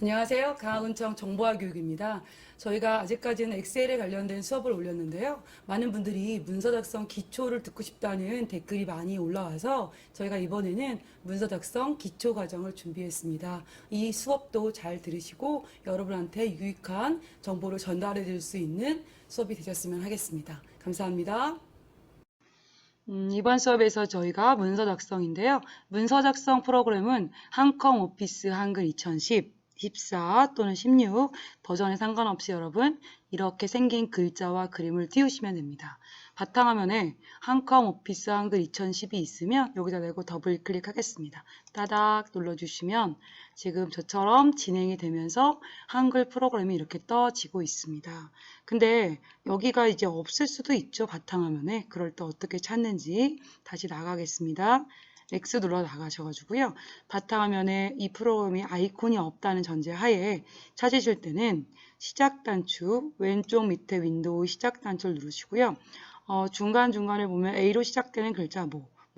안녕하세요. 강은청 정보화 교육입니다. 저희가 아직까지는 엑셀에 관련된 수업을 올렸는데요. 많은 분들이 문서 작성 기초를 듣고 싶다는 댓글이 많이 올라와서 저희가 이번에는 문서 작성 기초 과정을 준비했습니다. 이 수업도 잘 들으시고 여러분한테 유익한 정보를 전달해 드릴 수 있는 수업이 되셨으면 하겠습니다. 감사합니다. 이번 수업에서 저희가 문서 작성인데요. 문서 작성 프로그램은 한컴 오피스 한글 2010, 14 또는 16 버전에 상관없이 여러분 이렇게 생긴 글자와 그림을 띄우시면 됩니다. 바탕화면에 한컴 오피스 한글 2010이 있으면 여기다 내고 더블 클릭하겠습니다. 따닥 눌러주시면 지금 저처럼 진행이 되면서 한글 프로그램이 이렇게 떠지고 있습니다. 근데 여기가 이제 없을 수도 있죠. 바탕화면에. 그럴 때 어떻게 찾는지 다시 나가겠습니다. X 눌러 나가셔가지고요. 바탕화면에 이 프로그램이 아이콘이 없다는 전제 하에 찾으실 때는 시작 단축 왼쪽 밑에 윈도우 시작 단추를 누르시고요. 중간중간에 보면 A로 시작되는 글자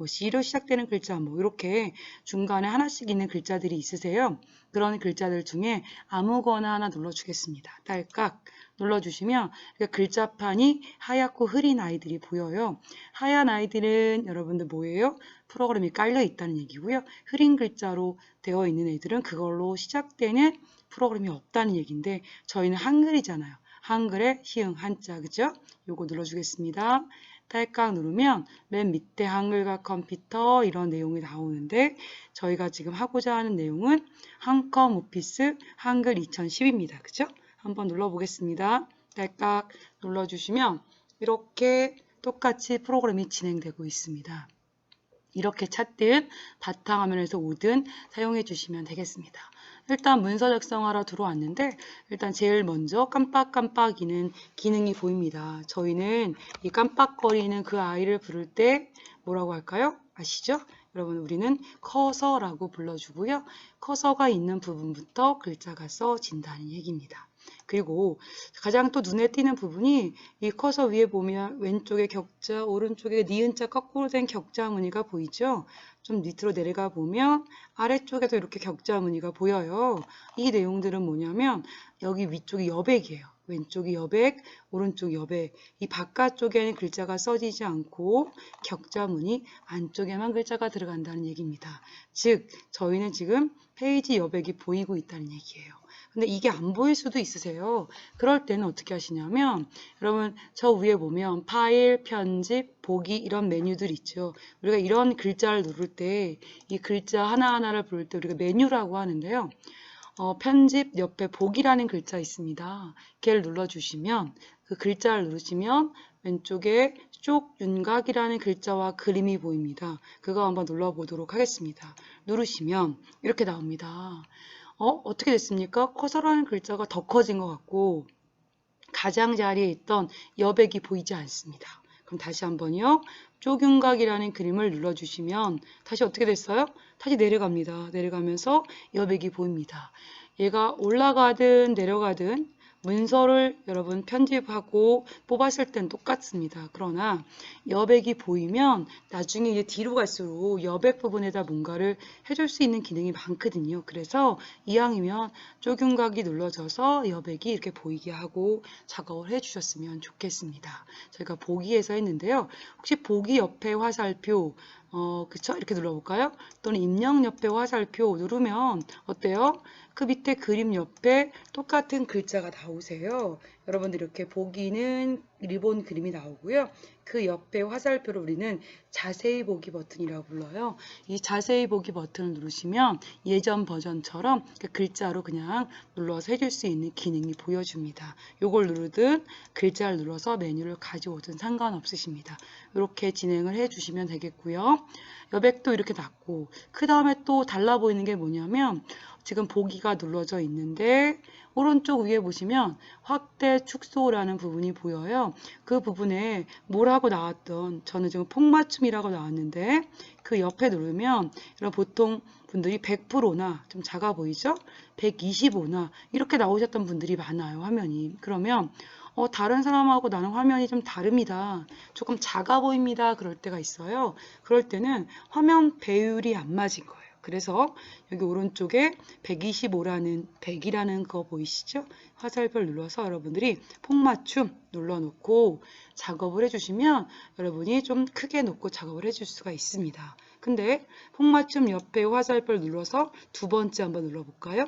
C로 시작되는 글자 이렇게 중간에 하나씩 있는 글자들이 있으세요. 그런 글자들 중에 아무거나 하나 눌러주겠습니다. 딸깍 눌러주시면 글자판이 하얗고 흐린 아이들이 보여요. 하얀 아이들은 여러분들 뭐예요? 프로그램이 깔려 있다는 얘기고요. 흐린 글자로 되어 있는 애들은 그걸로 시작되는 프로그램이 없다는 얘기인데 저희는 한글이잖아요. 한글에 희응 한자 그죠? 요거 눌러주겠습니다. 딸깍 누르면 맨 밑에 한글과 컴퓨터 이런 내용이 나오는데 저희가 지금 하고자 하는 내용은 한컴 오피스 한글 2010입니다. 그죠? 한번 눌러보겠습니다. 딸깍 눌러주시면 이렇게 똑같이 프로그램이 진행되고 있습니다. 이렇게 찾든 바탕화면에서 오든 사용해 주시면 되겠습니다. 일단 문서 작성하러 들어왔는데 일단 제일 먼저 깜빡깜빡이는 기능이 보입니다. 저희는 이 깜빡거리는 그 아이를 부를 때 뭐라고 할까요? 아시죠? 여러분 우리는 커서라고 불러주고요. 커서가 있는 부분부터 글자가 써진다는 얘기입니다. 그리고 가장 또 눈에 띄는 부분이 이 커서 위에 보면 왼쪽에 격자, 오른쪽에 니은자 거꾸로 된 격자 무늬가 보이죠? 좀 밑으로 내려가 보면 아래쪽에도 이렇게 격자 무늬가 보여요. 이 내용들은 뭐냐면 여기 위쪽이 여백이에요. 왼쪽이 여백, 오른쪽이 여백. 이 바깥쪽에는 글자가 써지지 않고 격자 무늬 안쪽에만 글자가 들어간다는 얘기입니다. 즉 저희는 지금 페이지 여백이 보이고 있다는 얘기예요. 근데 이게 안 보일 수도 있으세요. 그럴 때는 어떻게 하시냐면 여러분 저 위에 보면 파일, 편집, 보기 이런 메뉴들 있죠. 우리가 이런 글자를 누를 때 이 글자 하나하나를 부를 때 우리가 메뉴라고 하는데요. 편집 옆에 보기라는 글자 있습니다. 걔를 눌러주시면 그 글자를 누르시면 왼쪽에 쪽윤곽이라는 글자와 그림이 보입니다. 그거 한번 눌러보도록 하겠습니다. 누르시면 이렇게 나옵니다. 어떻게 됐습니까? 커서라는 글자가 더 커진 것 같고 가장자리에 있던 여백이 보이지 않습니다. 그럼 다시 한번요. 쪽윤곽이라는 그림을 눌러주시면 다시 어떻게 됐어요? 다시 내려갑니다. 내려가면서 여백이 보입니다. 얘가 올라가든 내려가든 문서를 여러분 편집하고 뽑았을 땐 똑같습니다. 그러나 여백이 보이면 나중에 이제 뒤로 갈수록 여백 부분에다 뭔가를 해줄 수 있는 기능이 많거든요. 그래서 이왕이면 쪽윤곽이 눌러져서 여백이 이렇게 보이게 하고 작업을 해주셨으면 좋겠습니다. 저희가 보기에서 했는데요. 혹시 보기 옆에 화살표 그쵸? 이렇게 눌러볼까요? 또는 입력 옆에 화살표 누르면 어때요? 그 밑에 그림 옆에 똑같은 글자가 나오세요. 여러분들 이렇게 보기는 리본 그림이 나오고요. 그 옆에 화살표를 우리는 자세히 보기 버튼이라고 불러요. 이 자세히 보기 버튼을 누르시면 예전 버전처럼 그 글자로 그냥 눌러서 해줄 수 있는 기능이 보여줍니다. 요걸 누르든 글자를 눌러서 메뉴를 가져오든 상관없으십니다. 이렇게 진행을 해주시면 되겠고요. 여백도 이렇게 놨고 그 다음에 또 달라 보이는 게 뭐냐면 지금 보기가 눌러져 있는데 오른쪽 위에 보시면 확대 축소라는 부분이 보여요. 그 부분에 뭐라고 나왔던 저는 지금 폭맞춤이라고 나왔는데 그 옆에 누르면 이런 보통 분들이 100%나 좀 작아 보이죠? 125나 이렇게 나오셨던 분들이 많아요. 화면이. 그러면 다른 사람하고 나는 화면이 좀 다릅니다. 조금 작아 보입니다. 그럴 때가 있어요. 그럴 때는 화면 배율이 안 맞은 거예요. 그래서 여기 오른쪽에 125라는 100이라는 거 보이시죠? 화살표를 눌러서 여러분들이 폭맞춤 눌러놓고 작업을 해주시면 여러분이 좀 크게 놓고 작업을 해줄 수가 있습니다. 근데 폭맞춤 옆에 화살표를 눌러서 두 번째 한번 눌러볼까요?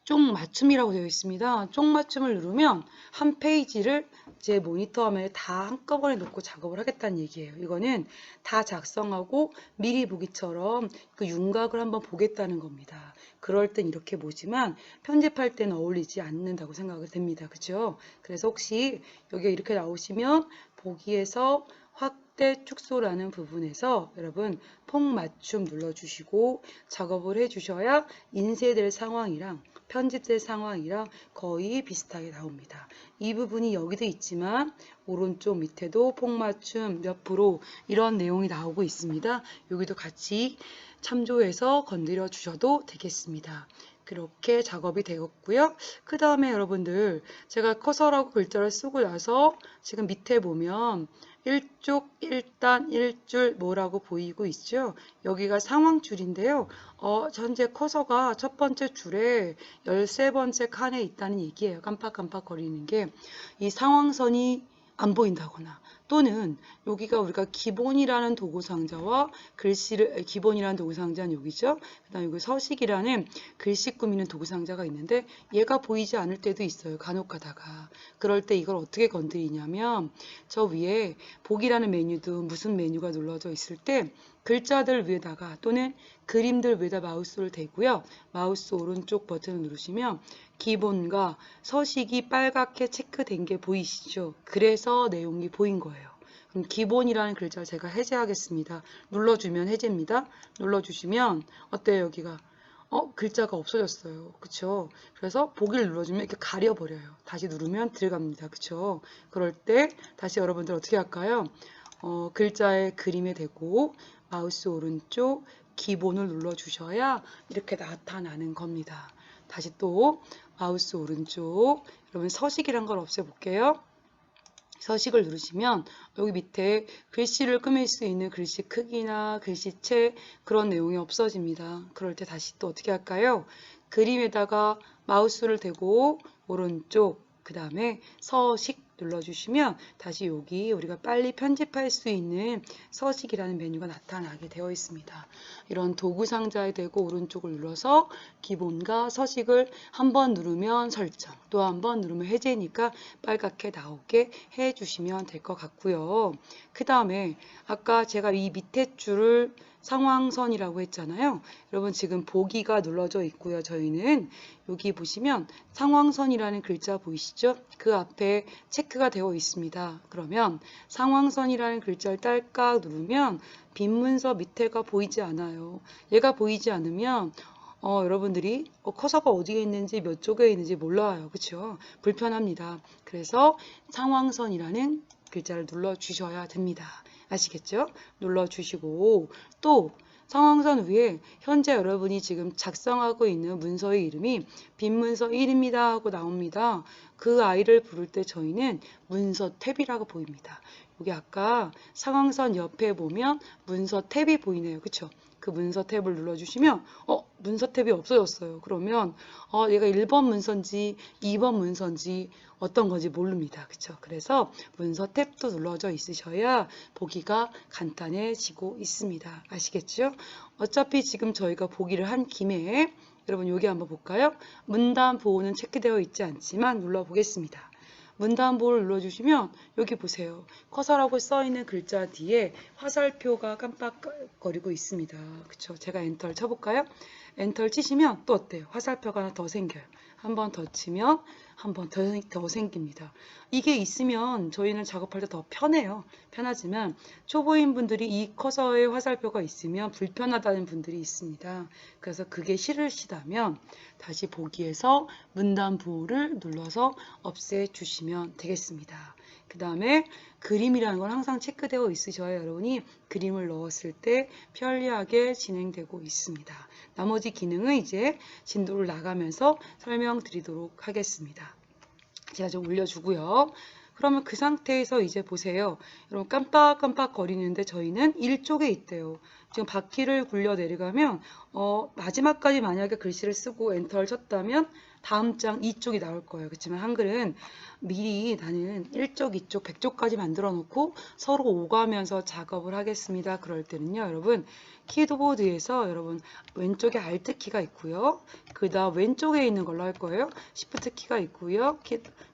쪽맞춤이라고 되어 있습니다. 쪽맞춤을 누르면 한 페이지를 제 모니터 화면에 다 한꺼번에 놓고 작업을 하겠다는 얘기예요. 이거는 다 작성하고 미리 보기처럼 그 윤곽을 한번 보겠다는 겁니다. 그럴 땐 이렇게 보지만 편집할 때는 어울리지 않는다고 생각이 됩니다. 그죠? 그래서 혹시 여기 이렇게 나오시면 보기에서 확대 축소라는 부분에서 여러분 폭맞춤 눌러주시고 작업을 해주셔야 인쇄될 상황이랑 편집될 상황이랑 거의 비슷하게 나옵니다. 이 부분이 여기도 있지만 오른쪽 밑에도 폭맞춤 옆으로 이런 내용이 나오고 있습니다. 여기도 같이 참조해서 건드려 주셔도 되겠습니다. 그렇게 작업이 되었고요. 그 다음에 여러분들 제가 커서라고 글자를 쓰고 나서 지금 밑에 보면 1쪽 1단 1줄 뭐라고 보이고 있죠? 여기가 상황줄인데요. 현재 커서가 첫 번째 줄에 13번째 칸에 있다는 얘기예요. 깜빡깜빡 거리는 게 이 상황선이 안 보인다거나 또는 여기가 우리가 기본이라는 도구 상자와 글씨를 기본이라는 도구 상자는 여기죠. 그다음 여기 서식이라는 글씨 꾸미는 도구 상자가 있는데 얘가 보이지 않을 때도 있어요. 간혹 가다가. 그럴 때 이걸 어떻게 건드리냐면 저 위에 복이라는 메뉴도 무슨 메뉴가 눌러져 있을 때 글자들 위에다가 또는 그림들 위에다 마우스를 대고요. 마우스 오른쪽 버튼을 누르시면 기본과 서식이 빨갛게 체크된 게 보이시죠? 그래서 내용이 보인 거예요. 그럼 기본이라는 글자를 제가 해제하겠습니다. 눌러주면 해제입니다. 눌러주시면 어때요? 여기가 글자가 없어졌어요. 그쵸? 그래서 보기를 눌러주면 이렇게 가려버려요. 다시 누르면 들어갑니다. 그쵸? 그럴 때 다시 여러분들 어떻게 할까요? 글자의 그림에 대고 마우스 오른쪽 기본을 눌러주셔야 이렇게 나타나는 겁니다. 다시 또 마우스 오른쪽 여러분 서식이란 걸 없애볼게요. 서식을 누르시면 여기 밑에 글씨를 꾸밀 수 있는 글씨 크기나 글씨체 그런 내용이 없어집니다. 그럴 때 다시 또 어떻게 할까요? 그림에다가 마우스를 대고 오른쪽 그 다음에 서식 눌러주시면 다시 여기 우리가 빨리 편집할 수 있는 서식이라는 메뉴가 나타나게 되어 있습니다. 이런 도구 상자에 대고 오른쪽을 눌러서 기본과 서식을 한번 누르면 설정, 또 한 번 누르면 해제니까 빨갛게 나오게 해주시면 될 것 같고요. 그 다음에 아까 제가 이 밑에 줄을 상황선이라고 했잖아요. 여러분 지금 보기가 눌러져 있고요. 저희는 여기 보시면 상황선이라는 글자 보이시죠? 그 앞에 체크가 되어 있습니다. 그러면 상황선이라는 글자를 딸깍 누르면 빈 문서 밑에가 보이지 않아요. 얘가 보이지 않으면 여러분들이 커서가 어디에 있는지 몇 쪽에 있는지 몰라요. 그렇죠? 불편합니다. 그래서 상황선이라는 글자를 눌러주셔야 됩니다. 아시겠죠? 눌러주시고 또 상황선 위에 현재 여러분이 지금 작성하고 있는 문서의 이름이 빈 문서 1입니다 하고 나옵니다. 그 아이를 부를 때 저희는 문서 탭이라고 보입니다. 여기 아까 상황선 옆에 보면 문서 탭이 보이네요. 그쵸? 그 문서 탭을 눌러주시면 문서 탭이 없어졌어요. 그러면 얘가 1번 문서인지 2번 문서인지 어떤 건지 모릅니다. 그쵸? 그래서 문서 탭도 눌러져 있으셔야 보기가 간단해지고 있습니다. 아시겠죠? 어차피 지금 저희가 보기를 한 김에 여러분 여기 한번 볼까요? 문단 보호는 체크되어 있지 않지만 눌러보겠습니다. 문단 보호를 눌러주시면 여기 보세요. 커서라고 써있는 글자 뒤에 화살표가 깜빡거리고 있습니다. 그쵸? 제가 엔터를 쳐볼까요? 엔터를 치시면 또 어때요? 화살표가 하나 더 생겨요. 한 번 더 치면 한 번 더 생깁니다. 이게 있으면 저희는 작업할 때 더 편해요. 편하지만 초보인 분들이 이 커서의 화살표가 있으면 불편하다는 분들이 있습니다. 그래서 그게 싫으시다면 다시 보기에서 문단 보호를 눌러서 없애주시면 되겠습니다. 그 다음에 그림이라는 건 항상 체크되어 있으셔야 여러분이 그림을 넣었을 때 편리하게 진행되고 있습니다. 나머지 기능은 이제 진도를 나가면서 설명드리도록 하겠습니다. 제가 좀 올려주고요. 그러면 그 상태에서 이제 보세요. 여러분 깜빡깜빡 거리는데 저희는 1쪽에 있대요. 지금 바퀴를 굴려 내려가면 마지막까지 만약에 글씨를 쓰고 엔터를 쳤다면 다음 장 2쪽이 나올 거예요. 그렇지만 한글은 미리 나는 1쪽, 2쪽, 100쪽까지 만들어 놓고 서로 오가면서 작업을 하겠습니다. 그럴 때는요, 여러분 키보드에서 여러분 왼쪽에 Alt 키가 있고요. 그 다음 왼쪽에 있는 걸로 할 거예요. Shift 키가 있고요.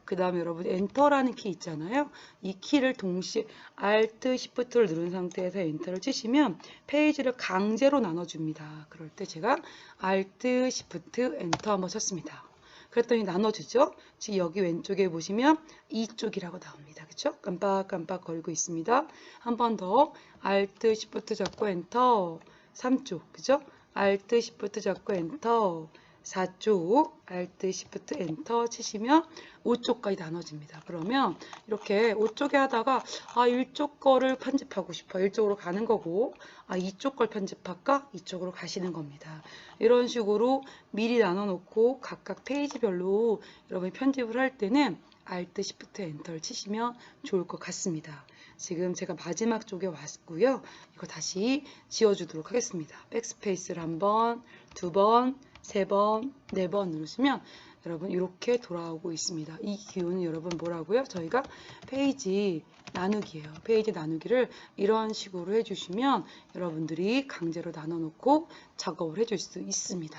그 다음에 여러분 엔터라는 키 있잖아요. 이 키를 동시에 Alt, Shift를 누른 상태에서 엔터를 치시면 페이지를 강제로 나눠줍니다. 그럴 때 제가 Alt, Shift, 엔터 한번 쳤습니다. 그랬더니 나눠주죠. 지금 여기 왼쪽에 보시면 이쪽이라고 나옵니다. 그렇죠? 깜빡깜빡 걸고 있습니다. 한 번 더 Alt, Shift 잡고 엔터 3쪽. 그죠? Alt, Shift 잡고 엔터 4쪽, Alt, Shift, 엔터 치시면 5쪽까지 나눠집니다. 그러면 이렇게 5쪽에 하다가 1쪽 거를 편집하고 싶어. 1쪽으로 가는 거고 2쪽 걸 편집할까? 이쪽으로 가시는 겁니다. 이런 식으로 미리 나눠 놓고 각각 페이지별로 여러분이 편집을 할 때는 Alt, Shift, 엔터를 치시면 좋을 것 같습니다. 지금 제가 마지막 쪽에 왔고요. 이거 다시 지워주도록 하겠습니다. 백스페이스를 한 번, 두 번, 세 번, 네 번 누르시면 여러분 이렇게 돌아오고 있습니다. 이 기호는 여러분 뭐라고요? 저희가 페이지 나누기예요. 페이지 나누기를 이런 식으로 해주시면 여러분들이 강제로 나눠 놓고 작업을 해줄 수 있습니다.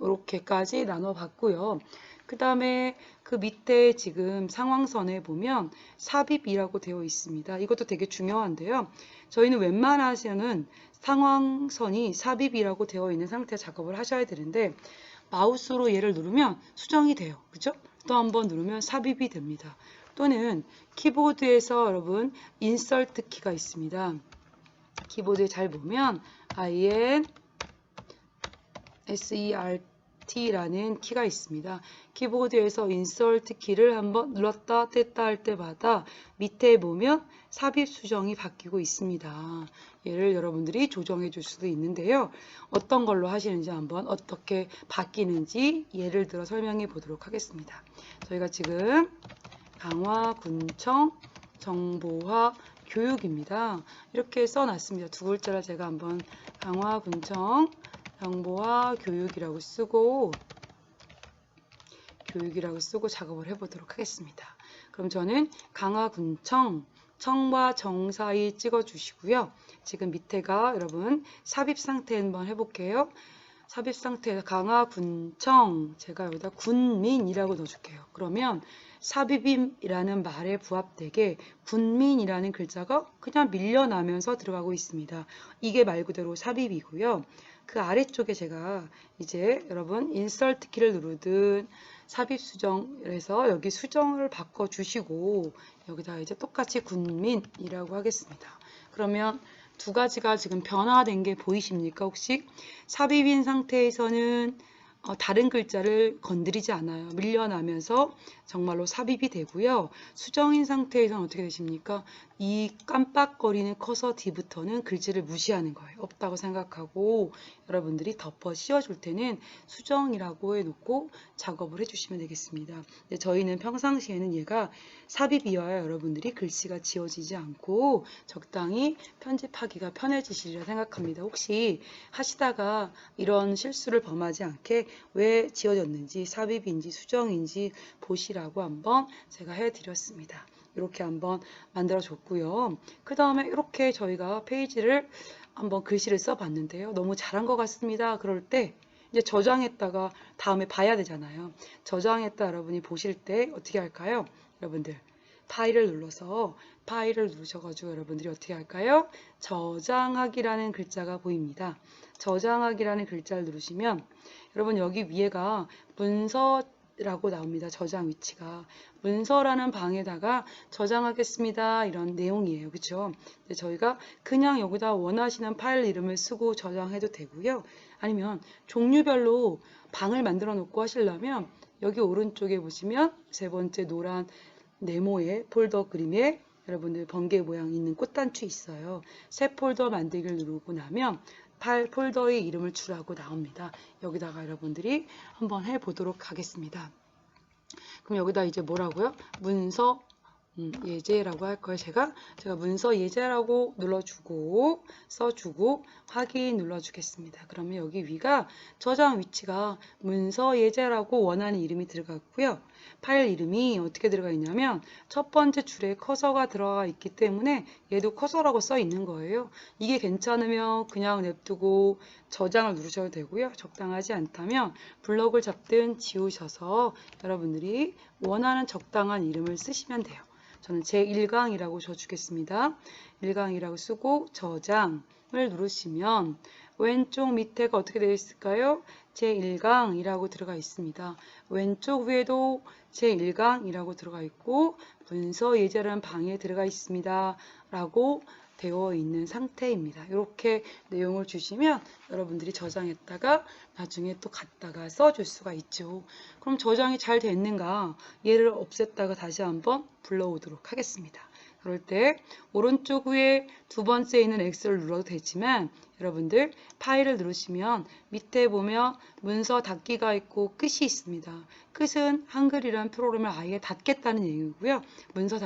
이렇게까지 나눠 봤고요. 그 다음에 그 밑에 지금 상황선에 보면 삽입이라고 되어 있습니다. 이것도 되게 중요한데요. 저희는 웬만하면은 상황선이 삽입이라고 되어 있는 상태 작업을 하셔야 되는데 마우스로 얘를 누르면 수정이 돼요. 그죠? 또 한번 누르면 삽입이 됩니다. 또는 키보드에서 여러분 인서트 키가 있습니다. 키보드에 잘 보면 INSERT라는 키가 있습니다. 키보드에서 인서트 키를 한번 눌렀다 뗐다 할 때마다 밑에 보면 삽입 수정이 바뀌고 있습니다. 얘를 여러분들이 조정해 줄 수도 있는데요. 어떤 걸로 하시는지 한번 어떻게 바뀌는지 예를 들어 설명해 보도록 하겠습니다. 저희가 지금 강화군청 정보화 교육입니다. 이렇게 써놨습니다. 두 글자를 제가 한번 강화군청 정보화 교육이라고 쓰고 작업을 해보도록 하겠습니다. 그럼 저는 강화군청 청과 정 사이 찍어주시고요. 지금 밑에가 여러분 삽입 상태 한번 해볼게요. 삽입 상태에서 강화군청 제가 여기다 군민이라고 넣어줄게요. 그러면 삽입임이라는 말에 부합되게 군민이라는 글자가 그냥 밀려나면서 들어가고 있습니다. 이게 말 그대로 삽입이고요. 그 아래쪽에 제가 이제 여러분 인서트 키를 누르든 삽입 수정을 해서 여기 수정을 바꿔 주시고 여기다 이제 똑같이 군민이라고 하겠습니다. 그러면 두 가지가 지금 변화된 게 보이십니까? 혹시 삽입인 상태에서는 다른 글자를 건드리지 않아요. 밀려나면서 정말로 삽입이 되고요. 수정인 상태에서는 어떻게 되십니까? 이 깜빡거리는 커서 D부터는 글씨를 무시하는 거예요. 없다고 생각하고 여러분들이 덮어 씌워줄 때는 수정이라고 해놓고 작업을 해주시면 되겠습니다. 근데 저희는 평상시에는 얘가 삽입이어야 여러분들이 글씨가 지워지지 않고 적당히 편집하기가 편해지시리라 생각합니다. 혹시 하시다가 이런 실수를 범하지 않게 왜 지워졌는지 삽입인지 수정인지 보시라고 한번 제가 해드렸습니다. 이렇게 한번 만들어 줬고요. 그 다음에 이렇게 저희가 페이지를 한번 글씨를 써 봤는데요. 너무 잘한 것 같습니다. 그럴 때 이제 저장했다가 다음에 봐야 되잖아요. 저장했다 여러분이 보실 때 어떻게 할까요? 여러분들 파일을 눌러서 파일을 누르셔가지고 여러분들이 어떻게 할까요? 저장하기라는 글자가 보입니다. 저장하기라는 글자를 누르시면 여러분 여기 위에가 문서라고 나옵니다. 저장 위치가 문서라는 방에다가 저장하겠습니다. 이런 내용이에요. 그렇죠? 저희가 그냥 여기다 원하시는 파일 이름을 쓰고 저장해도 되고요. 아니면 종류별로 방을 만들어 놓고 하시려면 여기 오른쪽에 보시면 세 번째 노란 네모의 폴더 그림에 여러분들 번개 모양 있는 꽃단추 있어요. 새 폴더 만들기를 누르고 나면 폴더의 이름을 주라고 나옵니다. 여기다가 여러분들이 한번 해보도록 하겠습니다. 그럼 여기다 이제 뭐라고요? 문서 예제라고 할 거예요. 제가 문서 예제라고 눌러주고 써주고 확인 눌러주겠습니다. 그러면 여기 위가 저장 위치가 문서 예제라고 원하는 이름이 들어갔고요. 파일 이름이 어떻게 들어가 있냐면 첫 번째 줄에 커서가 들어가 있기 때문에 얘도 커서라고 써 있는 거예요. 이게 괜찮으면 그냥 냅두고 저장을 누르셔도 되고요. 적당하지 않다면 블럭을 잡든 지우셔서 여러분들이 원하는 적당한 이름을 쓰시면 돼요. 저는 제1강이라고 줘주겠습니다. 1강이라고 쓰고 저장을 누르시면 왼쪽 밑에가 어떻게 되어 있을까요? 제1강이라고 들어가 있습니다. 왼쪽 위에도 제1강이라고 들어가 있고 문서 예제라는 방에 들어가 있습니다. 라고 되어 있는 상태입니다. 이렇게 내용을 주시면 여러분들이 저장했다가 나중에 또 갖다가 써줄 수가 있죠. 그럼 저장이 잘 됐는가? 얘를 없앴다가 다시 한번 불러오도록 하겠습니다. 그럴 때 오른쪽 위에 두 번째 있는 X를 눌러도 되지만 여러분들 파일을 누르시면 밑에 보면 문서 닫기가 있고 끝이 있습니다. 끝은 한글이라는 프로그램을 아예 닫겠다는 얘기고요. 문서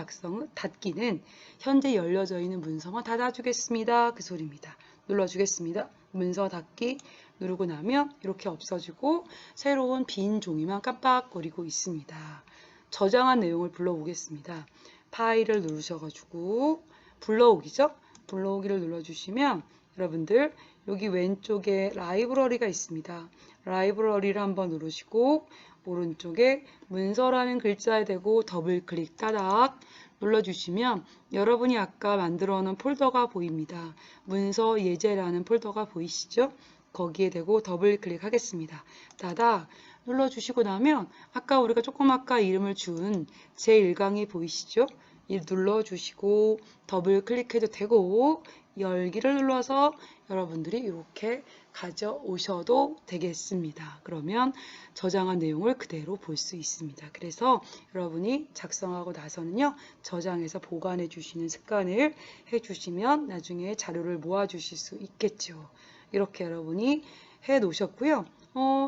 닫기는 현재 열려져 있는 문서만 닫아주겠습니다. 그 소리입니다. 눌러주겠습니다. 문서 닫기 누르고 나면 이렇게 없어지고 새로운 빈 종이만 깜빡거리고 있습니다. 저장한 내용을 불러오겠습니다. 파일을 누르셔가지고 불러오기죠. 불러오기를 눌러주시면 여러분들 여기 왼쪽에 라이브러리가 있습니다. 라이브러리를 한번 누르시고 오른쪽에 문서라는 글자에 대고 더블 클릭 따닥 눌러주시면 여러분이 아까 만들어 놓은 폴더가 보입니다. 문서 예제라는 폴더가 보이시죠? 거기에 대고 더블 클릭하겠습니다. 따닥 눌러주시고 나면 아까 우리가 조금 아까 이름을 준 제1강이 보이시죠? 이 눌러주시고 더블 클릭해도 되고 열기를 눌러서 여러분들이 이렇게 가져오셔도 되겠습니다. 그러면 저장한 내용을 그대로 볼 수 있습니다. 그래서 여러분이 작성하고 나서는요 저장해서 보관해 주시는 습관을 해 주시면 나중에 자료를 모아 주실 수 있겠죠. 이렇게 여러분이 해 놓으셨고요.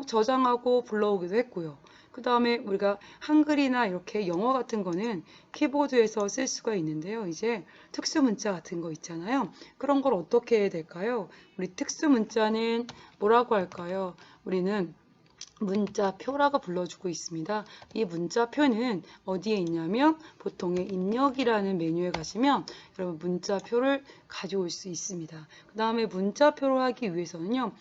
저장하고 불러오기도 했고요. 그 다음에 우리가 한글이나 이렇게 영어 같은 거는 키보드에서 쓸 수가 있는데요. 이제 특수 문자 같은 거 있잖아요. 그런 걸 어떻게 해야 될까요? 우리 특수 문자는 뭐라고 할까요? 우리는 문자표라고 불러주고 있습니다. 이 문자표는 어디에 있냐면 보통의 입력이라는 메뉴에 가시면 여러분 문자표를 가져올 수 있습니다. 그 다음에 문자표로 하기 위해서는요.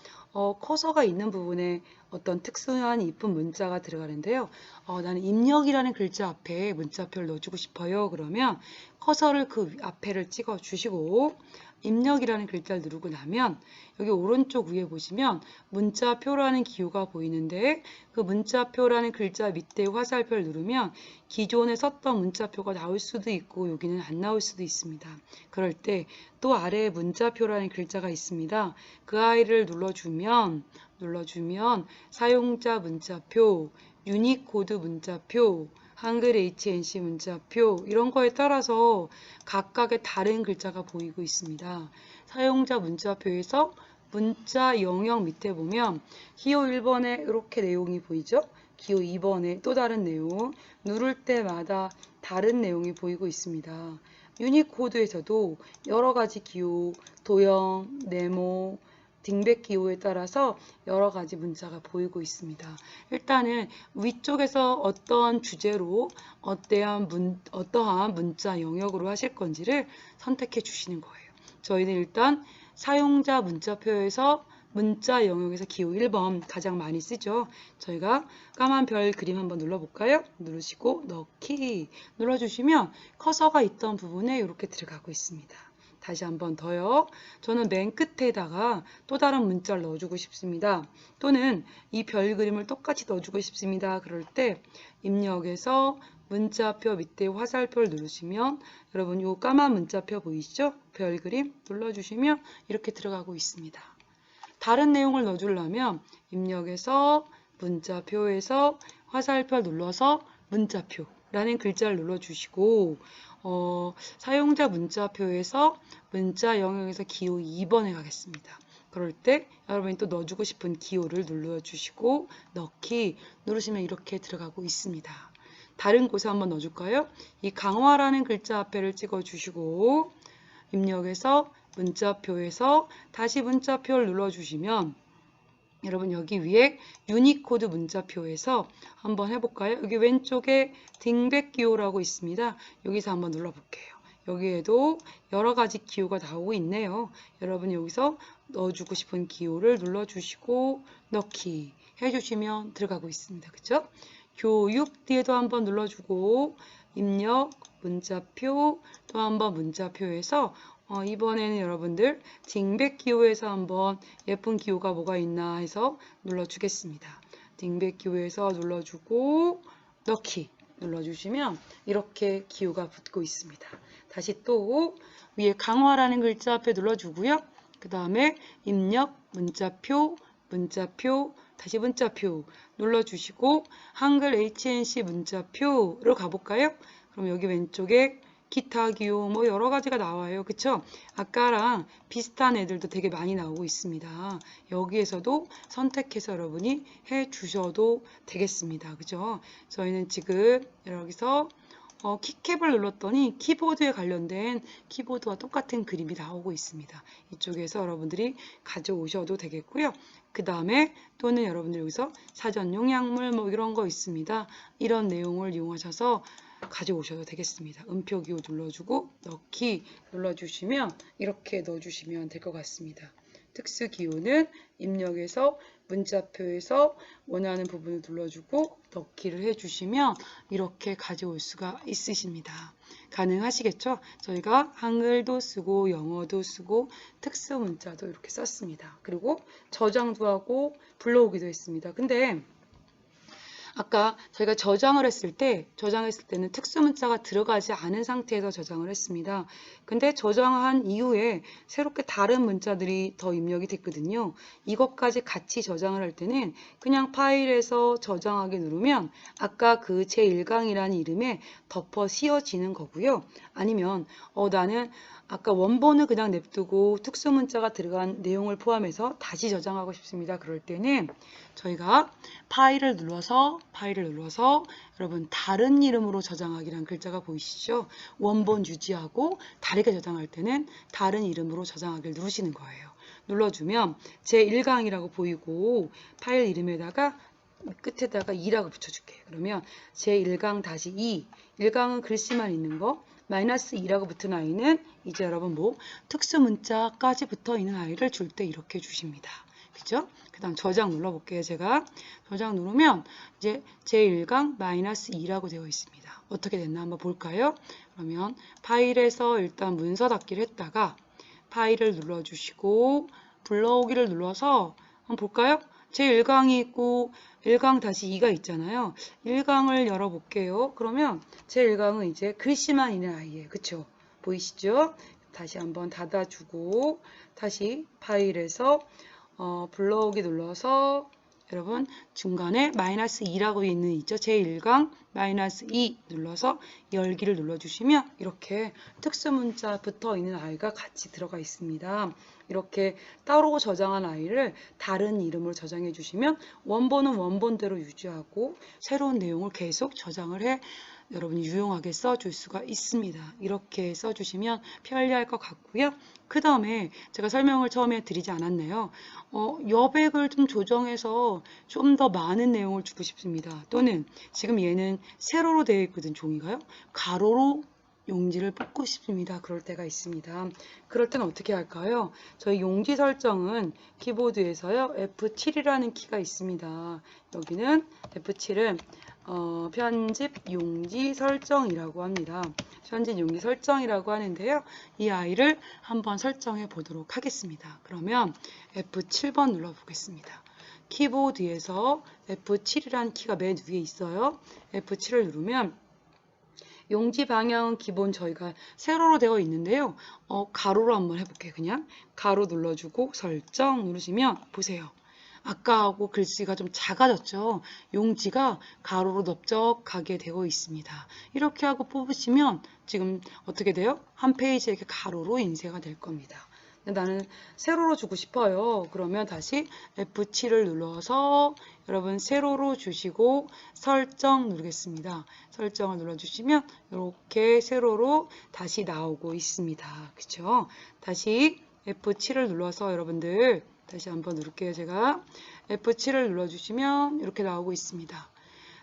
커서가 있는 부분에 어떤 특수한 이쁜 문자가 들어가는데요. 나는 입력이라는 글자 앞에 문자표를 넣어주고 싶어요. 그러면 커서를 그 앞에를 찍어 주시고 입력이라는 글자를 누르고 나면 여기 오른쪽 위에 보시면 문자표라는 기호가 보이는데 그 문자표라는 글자 밑에 화살표를 누르면 기존에 썼던 문자표가 나올 수도 있고 여기는 안 나올 수도 있습니다. 그럴 때 또 아래에 문자표라는 글자가 있습니다. 그 아이를 눌러주면 사용자 문자표, 유니코드 문자표, 한글 HNC 문자표 이런 거에 따라서 각각의 다른 글자가 보이고 있습니다. 사용자 문자표에서 문자 영역 밑에 보면 기호 1번에 이렇게 내용이 보이죠? 기호 2번에 또 다른 내용, 누를 때마다 다른 내용이 보이고 있습니다. 유니코드에서도 여러 가지 기호, 도형, 네모, 딩백 기호에 따라서 여러 가지 문자가 보이고 있습니다. 일단은 위쪽에서 어떠한 주제로 어떠한 문자 영역으로 하실 건지를 선택해 주시는 거예요. 저희는 일단 사용자 문자표에서 문자 영역에서 기호 1번 가장 많이 쓰죠. 저희가 까만 별 그림 한번 눌러볼까요? 누르시고 넣기 눌러주시면 커서가 있던 부분에 이렇게 들어가고 있습니다. 다시 한번 더요. 저는 맨 끝에다가 또 다른 문자를 넣어주고 싶습니다. 또는 이 별 그림을 똑같이 넣어주고 싶습니다. 그럴 때 입력에서 문자표 밑에 화살표를 누르시면 여러분 이 까만 문자표 보이시죠? 별 그림 눌러주시면 이렇게 들어가고 있습니다. 다른 내용을 넣어주려면 입력에서 문자표에서 화살표 눌러서 문자표라는 글자를 눌러주시고 사용자 문자표에서 문자 영역에서 기호 2번에 가겠습니다. 그럴 때 여러분이 또 넣어주고 싶은 기호를 눌러주시고 넣기 누르시면 이렇게 들어가고 있습니다. 다른 곳에 한번 넣어줄까요? 이 강화라는 글자 앞에를 찍어주시고 입력해서 문자표에서 다시 문자표를 눌러주시면 여러분 여기 위에 유니코드 문자표에서 한번 해볼까요? 여기 왼쪽에 딩백 기호라고 있습니다. 여기서 한번 눌러볼게요. 여기에도 여러 가지 기호가 나오고 있네요. 여러분 여기서 넣어주고 싶은 기호를 눌러주시고 넣기 해주시면 들어가고 있습니다. 그쵸? 교육 뒤에도 한번 눌러주고 입력, 문자표, 또 한번 문자표에서 이번에는 여러분들 딩백 기호에서 한번 예쁜 기호가 뭐가 있나 해서 눌러주겠습니다. 딩백 기호에서 눌러주고 넣기 눌러주시면 이렇게 기호가 붙고 있습니다. 다시 또 위에 강화라는 글자 앞에 눌러주고요. 그 다음에 입력, 문자표, 다시 문자표 눌러주시고 한글 HNC 문자표로 가볼까요? 그럼 여기 왼쪽에 기타 기호 뭐 여러 가지가 나와요. 그쵸? 아까랑 비슷한 애들도 되게 많이 나오고 있습니다. 여기에서도 선택해서 여러분이 해 주셔도 되겠습니다. 그죠? 저희는 지금 여기서 키캡을 눌렀더니 키보드에 관련된 키보드와 똑같은 그림이 나오고 있습니다. 이쪽에서 여러분들이 가져오셔도 되겠고요. 그 다음에 또는 여러분들 여기서 사전 용약물 뭐 이런 거 있습니다. 이런 내용을 이용하셔서 가져오셔도 되겠습니다. 음표 기호 눌러주고 넣기 눌러주시면 이렇게 넣어주시면 될 것 같습니다. 특수 기호는 입력에서 문자표에서 원하는 부분을 눌러주고 넣기를 해주시면 이렇게 가져올 수가 있으십니다. 가능하시겠죠? 저희가 한글도 쓰고 영어도 쓰고 특수 문자도 이렇게 썼습니다. 그리고 저장도 하고 불러오기도 했습니다. 근데 아까 저희가 저장했을 때는 특수 문자가 들어가지 않은 상태에서 저장을 했습니다. 근데 저장한 이후에 새롭게 다른 문자들이 더 입력이 됐거든요. 이것까지 같이 저장을 할 때는 그냥 파일에서 저장하기 누르면 아까 그 제1강이라는 이름에 덮어 씌워지는 거고요. 아니면 나는 아까 원본을 그냥 냅두고 특수 문자가 들어간 내용을 포함해서 다시 저장하고 싶습니다. 그럴 때는 저희가 파일을 눌러서 여러분 다른 이름으로 저장하기란 글자가 보이시죠? 원본 유지하고 다르게 저장할 때는 다른 이름으로 저장하기를 누르시는 거예요. 눌러주면 제1강이라고 보이고 파일 이름에다가 끝에다가 2라고 붙여줄게요. 그러면 제1강 다시 2, 1강은 글씨만 있는 거, -2라고 붙은 아이는 이제 여러분 뭐 특수 문자까지 붙어 있는 아이를 줄 때 이렇게 주십니다. 그죠? 그 다음 저장 눌러볼게요. 제가 저장 누르면 이제 제1강 -2라고 되어 있습니다. 어떻게 됐나 한번 볼까요? 그러면 파일에서 일단 문서 닫기를 했다가 파일을 눌러주시고 불러오기를 눌러서 한번 볼까요? 제1강이 있고 1강 다시 2가 있잖아요. 1강을 열어볼게요. 그러면 제1강은 이제 글씨만 있는 아이예요. 그쵸? 보이시죠? 다시 한번 닫아주고 다시 파일에서 불러오기 눌러서 여러분 중간에 -2라고 있는 있죠. 제1강 -2 눌러서 열기를 눌러주시면 이렇게 특수문자 붙어 있는 아이가 같이 들어가 있습니다. 이렇게 따로 저장한 아이를 다른 이름으로 저장해 주시면 원본은 원본대로 유지하고 새로운 내용을 계속 저장을 해 여러분이 유용하게 써줄 수가 있습니다. 이렇게 써주시면 편리할 것 같고요. 그 다음에 제가 설명을 처음에 드리지 않았네요. 여백을 좀 조정해서 좀 더 많은 내용을 주고 싶습니다. 또는 지금 얘는 세로로 되어 있거든 종이가요. 가로로 용지를 뽑고 싶습니다. 그럴 때가 있습니다. 그럴 때는 어떻게 할까요? 저희 용지 설정은 키보드에서요. F7이라는 키가 있습니다. 여기는 F7은 편집 용지 설정이라고 합니다. 편집 용지 설정이라고 하는데요. 이 아이를 한번 설정해 보도록 하겠습니다. 그러면 F7번 눌러 보겠습니다. 키보드에서 F7이라는 키가 맨 위에 있어요. F7을 누르면 용지 방향은 기본 저희가 세로로 되어 있는데요. 가로로 한번 해볼게요. 그냥 가로 눌러주고 설정 누르시면 보세요. 아까하고 글씨가 좀 작아졌죠. 용지가 가로로 넓적하게 되어 있습니다. 이렇게 하고 뽑으시면 지금 어떻게 돼요? 한 페이지에 이렇게 가로로 인쇄가 될 겁니다. 근데 나는 세로로 주고 싶어요. 그러면 다시 F7을 눌러서 여러분 세로로 주시고 설정 누르겠습니다. 설정을 눌러주시면 이렇게 세로로 다시 나오고 있습니다. 그쵸? 다시 F7을 눌러서 여러분들 다시 한번 누를게요. 제가 F7을 눌러주시면 이렇게 나오고 있습니다.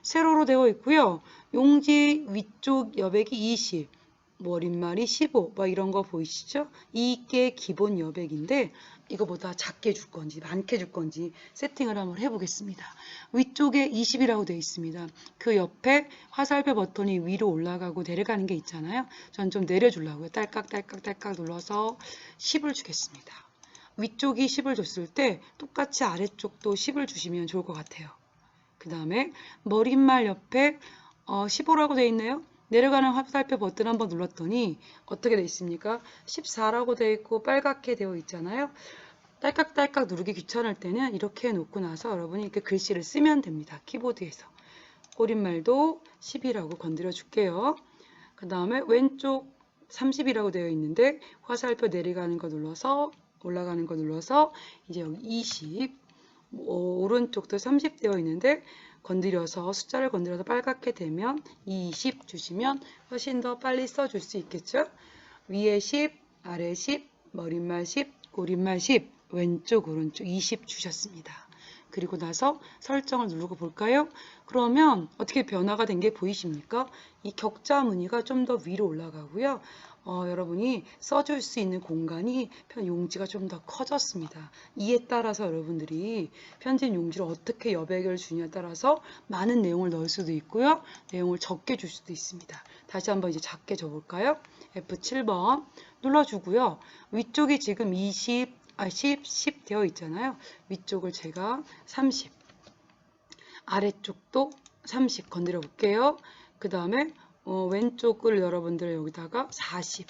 세로로 되어 있고요. 용지 위쪽 여백이 20, 머릿말이 15, 막 이런 거 보이시죠? 이게 기본 여백인데 이거보다 작게 줄 건지 많게 줄 건지 세팅을 한번 해보겠습니다. 위쪽에 20이라고 되어 있습니다. 그 옆에 화살표 버튼이 위로 올라가고 내려가는 게 있잖아요. 전 좀 내려주려고요. 딸깍딸깍딸깍 눌러서 10을 주겠습니다. 위쪽이 10을 줬을 때 똑같이 아래쪽도 10을 주시면 좋을 것 같아요. 그 다음에 머릿말 옆에 15라고 되어 있네요. 내려가는 화살표 버튼 한번 눌렀더니 어떻게 되어 있습니까? 14라고 되어 있고 빨갛게 되어 있잖아요. 딸깍딸깍 누르기 귀찮을 때는 이렇게 해놓고 나서 여러분이 이렇게 글씨를 쓰면 됩니다. 키보드에서. 꼬릿말도 10이라고 건드려 줄게요. 그 다음에 왼쪽 30이라고 되어 있는데 화살표 내려가는 거 눌러서 올라가는 거 눌러서 이제 여기 20 오른쪽도 30 되어 있는데 건드려서 숫자를 건드려서 빨갛게 되면 20 주시면 훨씬 더 빨리 써줄 수 있겠죠. 위에 10, 아래 10, 머릿말 10, 꼬릿말 10, 왼쪽 오른쪽 20 주셨습니다. 그리고 나서 설정을 누르고 볼까요? 그러면 어떻게 변화가 된 게 보이십니까? 이 격자 무늬가 좀 더 위로 올라가고요. 여러분이 써줄 수 있는 공간이 용지가 좀 더 커졌습니다. 이에 따라서 여러분들이 편집 용지를 어떻게 여백을 주냐에 따라서 많은 내용을 넣을 수도 있고요. 내용을 적게 줄 수도 있습니다. 다시 한번 이제 작게 줘볼까요? F7번 눌러주고요. 위쪽이 지금 10 되어 있잖아요. 위쪽을 제가 30, 아래쪽도 30 건드려 볼게요. 그 다음에 왼쪽을 여러분들 여기다가 40,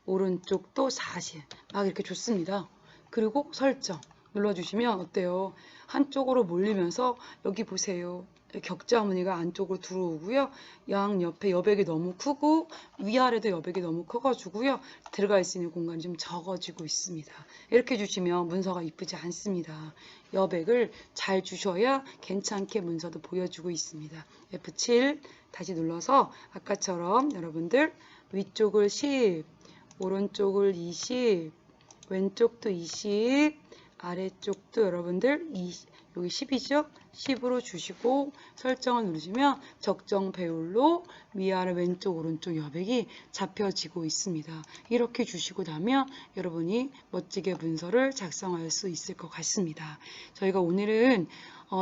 오른쪽도 40, 막 이렇게 줬습니다. 그리고 설정 눌러주시면 어때요? 한쪽으로 몰리면서 여기 보세요. 격자 무늬가 안쪽으로 들어오고요. 양 옆에 여백이 너무 크고 위아래도 여백이 너무 커가지고요. 들어갈 수 있는 공간이 좀 적어지고 있습니다. 이렇게 주시면 문서가 이쁘지 않습니다. 여백을 잘 주셔야 괜찮게 문서도 보여주고 있습니다. F7 다시 눌러서 아까처럼 여러분들 위쪽을 10, 오른쪽을 20, 왼쪽도 20, 아래쪽도 여러분들 20, 여기 10이죠? 10으로 주시고 설정을 누르시면 적정 배율로 위아래 왼쪽 오른쪽 여백이 잡혀지고 있습니다. 이렇게 주시고 나면 여러분이 멋지게 문서를 작성할 수 있을 것 같습니다. 저희가 오늘은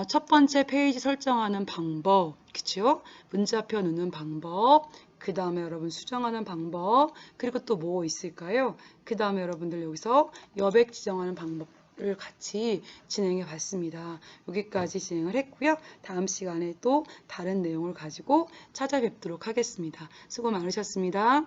첫 번째 페이지 설정하는 방법, 그쵸? 문자표 넣는 방법, 그 다음에 여러분 수정하는 방법, 그리고 또 뭐 있을까요? 그 다음에 여러분들 여기서 여백 지정하는 방법 을 같이 진행해 봤습니다. 여기까지 진행을 했고요. 다음 시간에 또 다른 내용을 가지고 찾아뵙도록 하겠습니다. 수고 많으셨습니다.